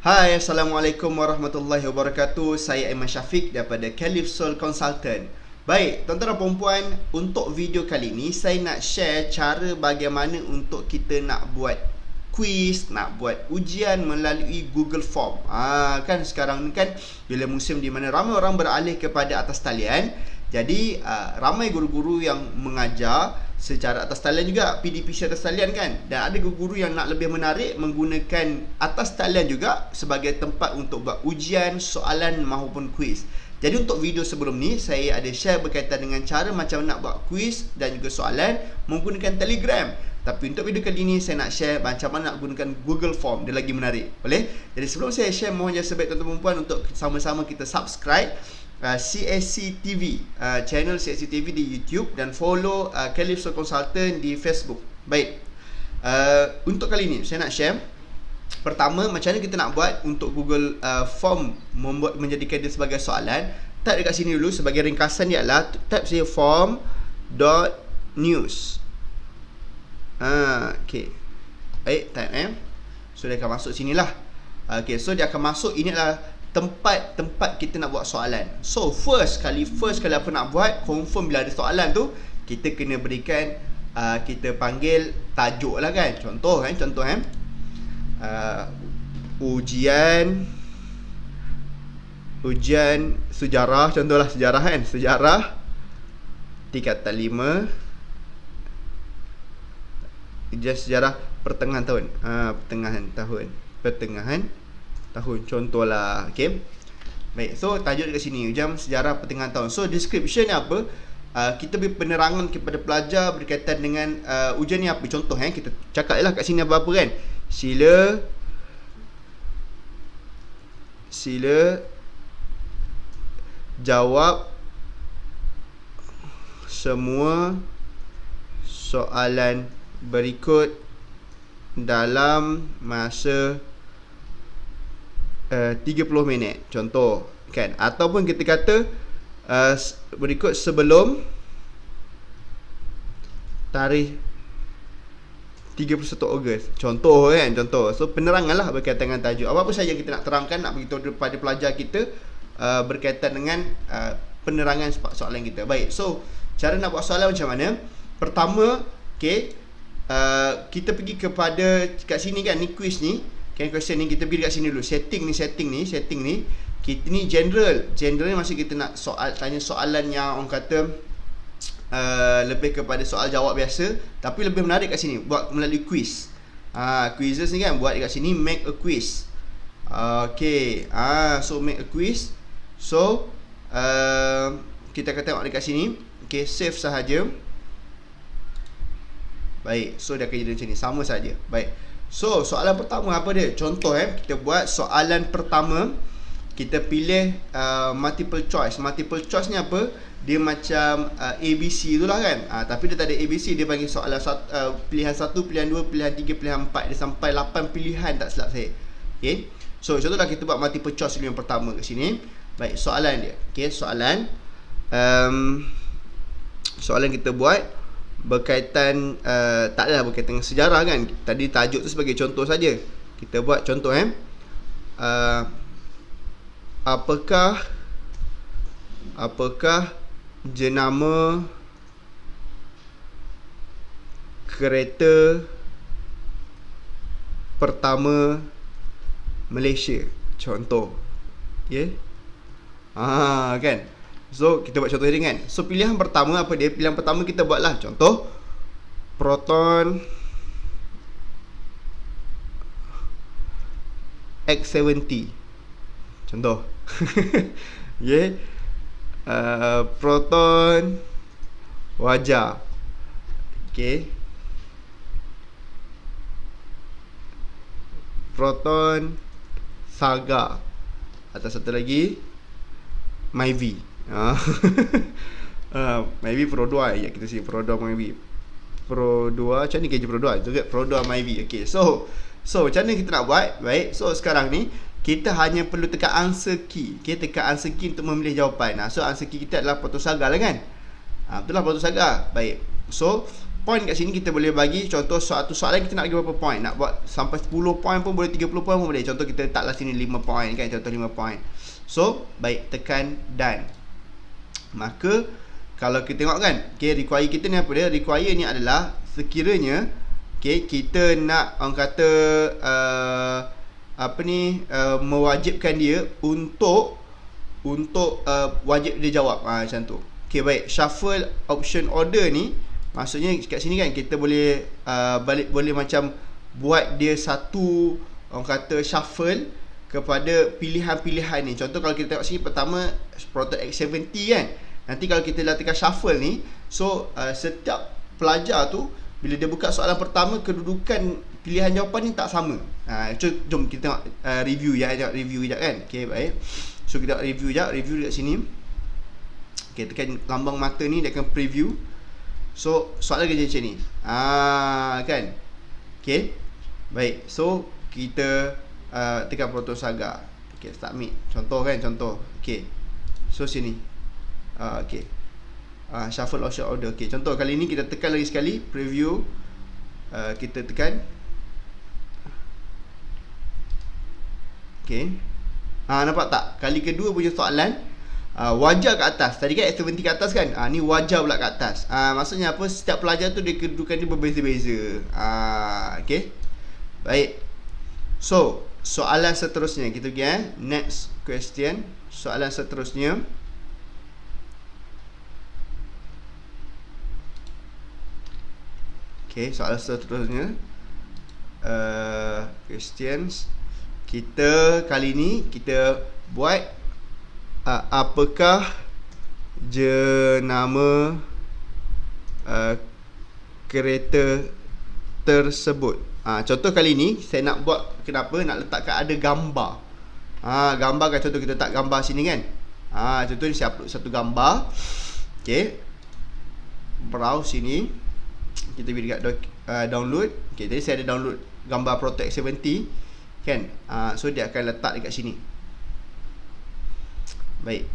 Hai, Assalamualaikum warahmatullahi wabarakatuh. Saya Aiman Syafiq daripada Calypso Consultant. Baik, tuan-tuan dan puan-puan, untuk video kali ini saya nak share cara bagaimana untuk kita nak buat quiz, nak buat ujian melalui Google Form. Kan sekarang ni kan bila musim di mana ramai orang beralih kepada atas talian. Jadi ramai guru-guru yang mengajar secara atas talian juga, PDPC atas talian kan. Dan ada guru-guru yang nak lebih menarik menggunakan atas talian juga sebagai tempat untuk buat ujian, soalan maupun kuis. Jadi untuk video sebelum ni saya ada share berkaitan dengan cara macam nak buat kuis dan juga soalan menggunakan Telegram. Tapi untuk video kali ni saya nak share macam mana nak gunakan Google Form. Dia lagi menarik. Boleh? Jadi sebelum saya share, mohon jangan sebaik tuan-tuan dan puan untuk sama-sama kita subscribe CSC TV, channel CSC TV di YouTube, dan follow Calypso Consultant di Facebook. Baik, untuk kali ni saya nak share pertama macam mana kita nak buat untuk Google Form, menjadikan dia sebagai soalan. Type dekat sini dulu, sebagai ringkasan dia adalah type saya form.news. Okay, baik, type so dia akan masuk sini lah. Okay, so dia akan masuk, ini adalah tempat kita nak buat soalan. So first kali apa nak buat, confirm bila ada soalan tu kita kena berikan kita panggil tajuk lah kan. Contoh ujian sejarah, contohlah sejarah kan, sejarah tingkatan 5, ujian sejarah pertengahan tahun, pertengahan tahun, contohlah. Okay, baik, so tajuk dekat sini ujian sejarah pertengahan tahun. So description ni apa, kita beri penerangan kepada pelajar berkaitan dengan ujian ni apa. Contoh kita cakap lah kat sini apa-apa kan, sila jawab semua soalan berikut dalam masa 30 minit, contoh kan. Ataupun kita kata berikut sebelum tarikh 31 Ogos, contoh kan, contoh. So penerangan lah berkaitan dengan tajuk. Apa-apa saja kita nak terangkan, nak beritahu kepada pelajar kita berkaitan dengan penerangan soalan kita. Baik, so cara nak buat soalan macam mana? Pertama, okay, kita pergi kepada kat sini kan, ni quiz ni kan, question ni kita pergi kat sini dulu. Setting ni kita ni general ni maksud kita nak tanya soalan yang orang kata lebih kepada soal jawab biasa, tapi lebih menarik kat sini buat melalui quiz. Quizzes ni kan, buat dekat sini make a quiz. Okay, so make a quiz. So kita akan tengok dekat sini. Okay, save sahaja. Baik, so dia akan jadi macam ni, sama saja. Baik, so soalan pertama apa dia? Contoh kita buat soalan pertama, kita pilih multiple choice. Multiple choice ni apa? Dia macam ABC tu lah kan. Tapi dia tak ada ABC, dia bagi soalan pilihan 1, pilihan 2, pilihan 3, pilihan 4. Dia sampai 8 pilihan tak silap saya. Okay, so contohlah kita buat multiple choice dulu yang pertama kat sini. Baik, soalan dia. Okay, soalan kita buat berkaitan tak adalah berkaitan dengan sejarah kan. Tadi tajuk tu sebagai contoh saja. Kita buat contoh apakah jenama kereta pertama Malaysia, contoh. Okay, kan. So kita buat contoh dia kan. So pilihan pertama apa dia? Pilihan pertama kita buatlah contoh Proton X70, contoh. Yeah. Proton Wajah. Okay, Proton Saga, atau satu lagi Myvi. Myvi Pro 2 ya, kita sini Pro 2 Myvi. Pro 2 macam ni kerja Pro 2 tu kan, Pro 2 Myvi. Okay, so macam mana kita nak buat? Baik, so sekarang ni kita hanya perlu tekan answer key. Okay, tekan answer key untuk memilih jawapan. So answer key kita adalah Proton Saga lah kan. Betul lah, Proton Saga. Baik, so point kat sini kita boleh bagi. Contoh satu soalan kita nak bagi berapa point, nak buat sampai 10 point pun boleh, 30 point pun boleh. Contoh kita letaklah sini 5 point kan, contoh 5 point. So baik, tekan done. Maka kalau kita tengok kan, okay, require kita ni apa dia? Require ni adalah sekiranya kita nak orang kata mewajibkan dia untuk wajib dia jawab, macam tu. Okay, baik, shuffle option order ni maksudnya kat sini kan kita boleh boleh macam buat dia satu, orang kata shuffle kepada pilihan-pilihan ni. Contoh kalau kita tengok sini pertama Proton X70 kan, nanti kalau kita dah tekan shuffle ni, so setiap pelajar tu bila dia buka soalan pertama, kedudukan pilihan jawapan ni tak sama. Jom kita tengok review ya, tengok review sekejap kan. Okay, baik. So kita tengok review sekejap, review dekat sini. Okay, tekan lambang mata ni, dia akan preview. So soalan kerja macam ni. Kan. Okay, baik. So kita tekan Proton Saga. Okay, submit. Contoh kan, contoh. Okay, so sini. Okay, shuffle option order. Okay, contoh kali ni kita tekan lagi sekali preview. Kita tekan. Okay, nampak tak? Kali kedua punya soalan wajar kat atas. Tadi kan X70 kat atas kan, ni wajar pula kat atas. Maksudnya apa? Setiap pelajar tu dia kedudukan dia berbeza-beza. Okay, baik. So soalan seterusnya kita pergi next question. Soalan seterusnya, okay, soalan seterusnya questions. Kita kali ni kita buat apakah jenama kereta tersebut. Contoh kali ni saya nak buat, kenapa nak letakkan ada gambar. Gambar kan, contoh kita letak gambar sini kan. Contoh ni saya upload satu gambar. Okay, browse sini, kita pergi dekat download. Okay, tadi saya ada download gambar Proton X70 kan. So dia akan letak dekat sini. Baik.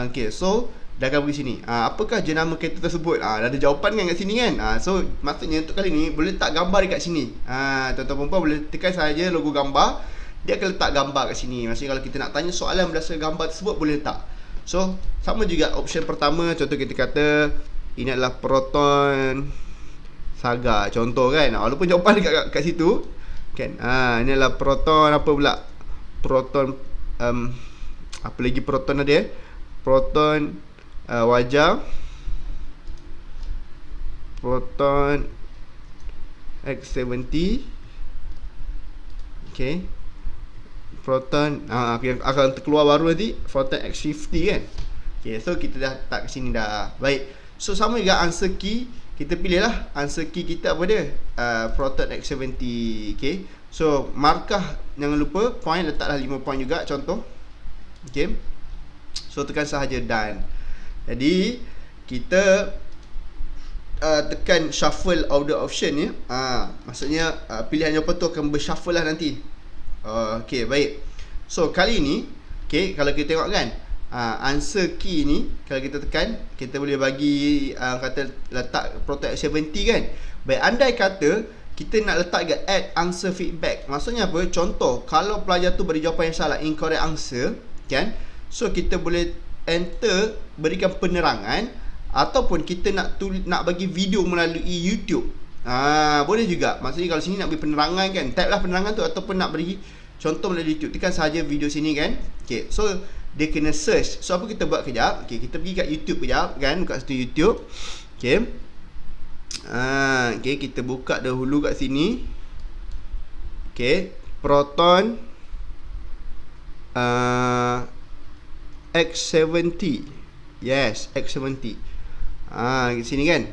Okay, so dah akan pergi sini. Apakah jenama kereta tersebut? Dah ada jawapan kan kat sini kan. So maksudnya untuk kali ni boleh letak gambar dekat sini. Tuan-tuan perempuan boleh tekan saja logo gambar, dia akan letak gambar kat sini. Maksudnya kalau kita nak tanya soalan berdasarkan gambar tersebut, boleh letak. So sama juga option pertama. Contoh kita kata ini adalah Proton Saga, contoh kan. Walaupun jawapan dekat kat situ kan. Ini adalah Proton apa pula? Proton apa lagi Proton ada? Proton wajah, Proton X70. Okay, Proton akan terkeluar baru nanti Proton X50 kan. Okay, so kita dah letak ke sini dah. Baik, so sama juga answer key. Kita pilih lah answer key kita apa dia, Proton X70. Okay, so markah, jangan lupa point, letaklah 5 point juga contoh. Okay, so tekan sahaja done. Jadi kita tekan shuffle order option ni. Maksudnya pilihan jawapan tu akan bershuffle lah nanti. Okay, baik. So kali ni, okay, kalau kita tengok kan, answer key ni kalau kita tekan, kita boleh bagi kata letak Proton X70 kan. Baik, andai kata kita nak letak ke add answer feedback. Maksudnya apa? Contoh kalau pelajar tu beri jawapan yang salah, incorrect answer kan, so kita boleh enter berikan penerangan, ataupun kita nak bagi video melalui YouTube. Boleh juga. Maksudnya kalau sini nak beri penerangan kan, type lah penerangan tu, ataupun nak beri contoh melalui YouTube, tekan sahaja video sini kan. Okay, so dia kena search. So apa kita buat kejap? Okay, kita pergi kat YouTube kejap kan, buka situ YouTube. Okay, okay, kita buka dahulu kat sini. Okay, Proton X70. Yes, X70. Kat sini kan.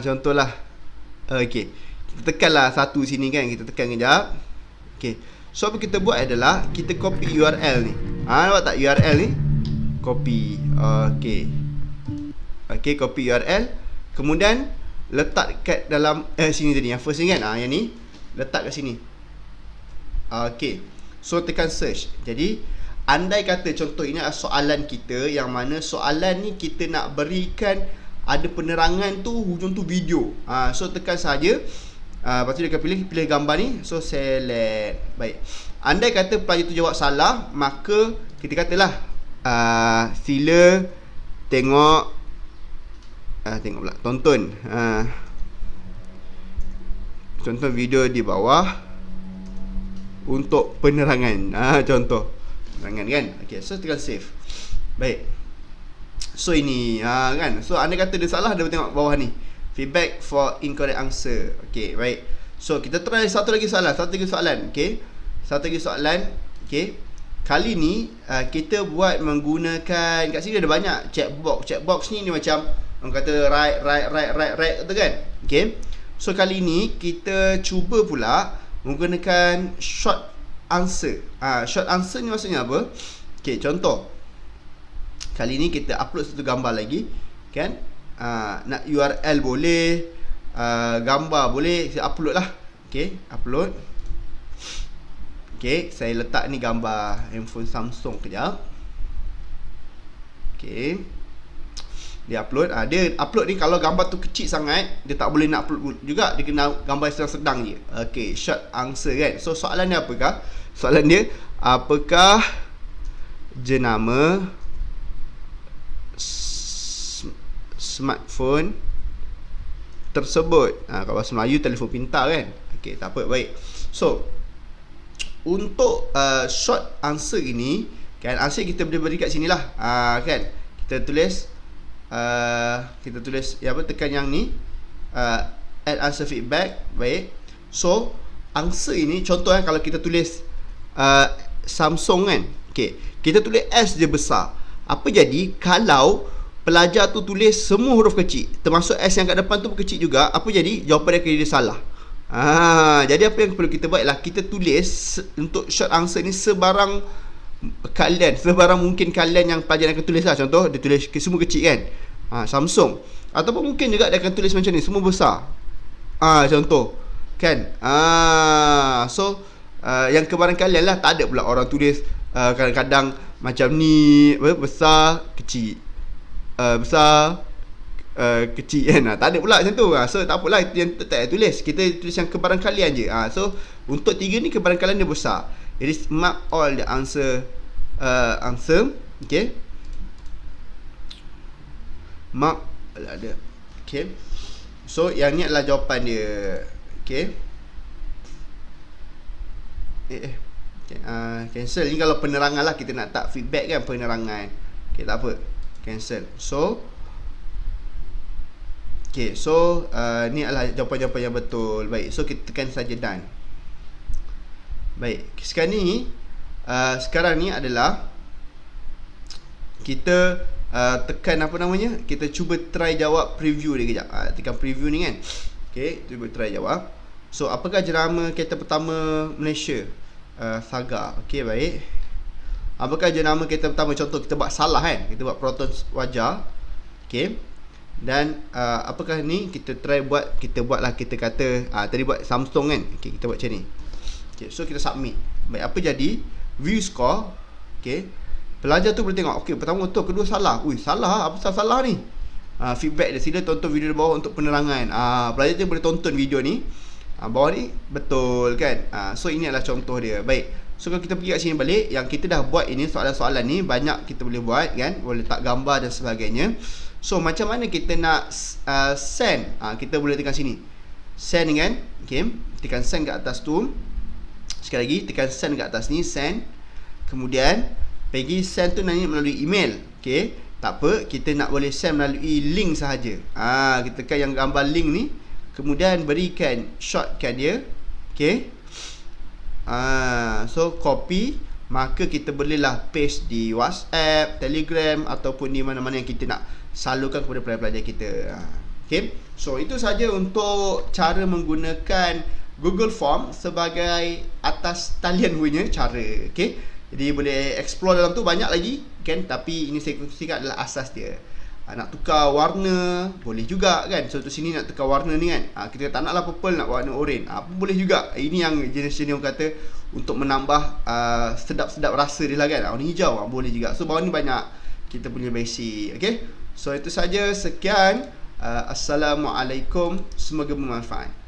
Contohlah. Okay, kita tekanlah satu sini kan, kita tekan kejap. Okay, so apa kita buat adalah kita copy URL ni. Nampak tak URL ni? Copy. Okay, okay, copy URL. Kemudian letak kat dalam sini tadi, yang first ni kan. Yang ni letak kat sini. Okay, so tekan search. Jadi andai kata contoh ini adalah soalan kita, yang mana soalan ni kita nak berikan ada penerangan tu, hujung tu video. So tekan saja. Lepas tu dia akan pilih gambar ni. So select. Baik. Andai kata pelajar tu jawab salah, maka kita katalah sila tengok pula, tonton video di bawah untuk penerangan. Contoh penerangan kan. Okay, so tekan save. Baik. So ini kan. So andai kata dia salah, dia tengok bawah ni, feedback for incorrect answer. Okay, baik. So kita try satu lagi soalan. Okay, satu lagi soalan. Okay, kali ni kita buat menggunakan, kat sini ada banyak checkbox ni macam orang kata right tu kan. Okay, so kali ni kita cuba pula menggunakan short answer. Short answer ni maksudnya apa? Okay, contoh kali ni kita upload satu gambar lagi kan. Nak URL boleh, gambar boleh, saya upload lah. Okay, upload. Okay, saya letak ni gambar handphone Samsung kejap. Okay, dia upload. Dia upload ni kalau gambar tu kecil sangat, dia tak boleh nak upload juga. Dia kena gambar sedang-sedang je. Okay, short answer kan. So soalan dia apakah? Soalan dia, apakah jenama smartphone tersebut? Kalau bahasa Melayu telefon pintar kan. Okay, tak apa. Baik. So untuk short answer ini kan, answer kita boleh beri kat sini lah. Kan, kita tulis tekan yang ni, add answer feedback. Baik. So answer ini contoh kan, kalau kita tulis Samsung kan. Okay, kita tulis S je besar. Apa jadi kalau pelajar tu tulis semua huruf kecil, termasuk S yang kat depan tu pun kecil juga? Apa jadi? Jawapan dia salah. Jadi apa yang perlu kita buat ialah kita tulis untuk short answer ni sebarang mungkin kalian yang pelajar akan tulis lah. Contoh dia tulis semua kecil kan, Samsung. Ataupun mungkin juga dia akan tulis macam ni, semua besar. Contoh kan. So yang kebaran kalian lah. Tak ada pula orang tulis kadang-kadang macam ni, besar kecil, besar kecil kan. Tak ada pula macam tu. So tak apalah, yang tak tulis, kita tulis yang kebaran kalian je. So untuk 3 ni kebaran kalian dia besar. Jadi mark all the answer. Okay, mark ada. Okay, so yang ni adalah jawapan dia. Okay, cancel ni kalau penerangan lah. Kita nak tak feedback kan, penerangan. Okay, tak apa, cancel. So ni adalah jawapan-jawapan yang betul. Baik, so kita tekan saja done. Baik, sekarang ni adalah kita tekan apa namanya, kita cuba try jawab preview dia kejap. Tekan preview ni kan. Okay, cuba try jawab. So apakah jenama kereta pertama Malaysia? Saga. Okay, baik. Apakah jenama kereta pertama? Contoh kita buat salah kan, kita buat Proton Wajar. Okay, dan apakah ni, kita try buat, kita kata tadi buat Samsung kan. Okay, kita buat macam ni. Okay, so kita submit. Baik, apa jadi? View score. Okay, pelajar tu boleh tengok. Okay, pertama betul, kedua salah. Salah, apa salah ni? Feedback dia, sila tonton video di bawah untuk penerangan. Pelajar tu boleh tonton video ni. Bawah ni betul kan. So ini adalah contoh dia. Baik, so kalau kita pergi kat sini balik, yang kita dah buat ini, soalan-soalan ni banyak kita boleh buat kan, boleh letak gambar dan sebagainya. So macam mana kita nak send? Kita boleh tekan sini, send kan. Okay, tekan send kat atas tu. Sekali lagi tekan send kat atas ni, send. Kemudian pergi send tu nanti melalui email. Okay, tak apa, kita nak boleh send melalui link sahaja. Kita tekan yang gambar link ni, kemudian berikan shortcut dia. Okay, so copy, maka kita bolehlah paste di WhatsApp, Telegram ataupun di mana-mana yang kita nak salurkan kepada pelajar-pelajar kita. Okay, so itu saja untuk cara menggunakan Google Form sebagai atas talian punya cara. Okay, jadi boleh explore dalam tu banyak lagi kan, tapi ini saya kongsikan adalah asas dia. Nak tukar warna boleh juga kan. So tu sini nak tukar warna ni kan, kita tak naklah purple, nak warna orange, pun boleh juga. Ini yang jenis-jenis orang kata untuk menambah sedap-sedap rasa dia lah kan. Warna hijau boleh juga. So bawah ni banyak kita punya basic. Okay, So itu saja, sekian. Assalamualaikum, semoga bermanfaat.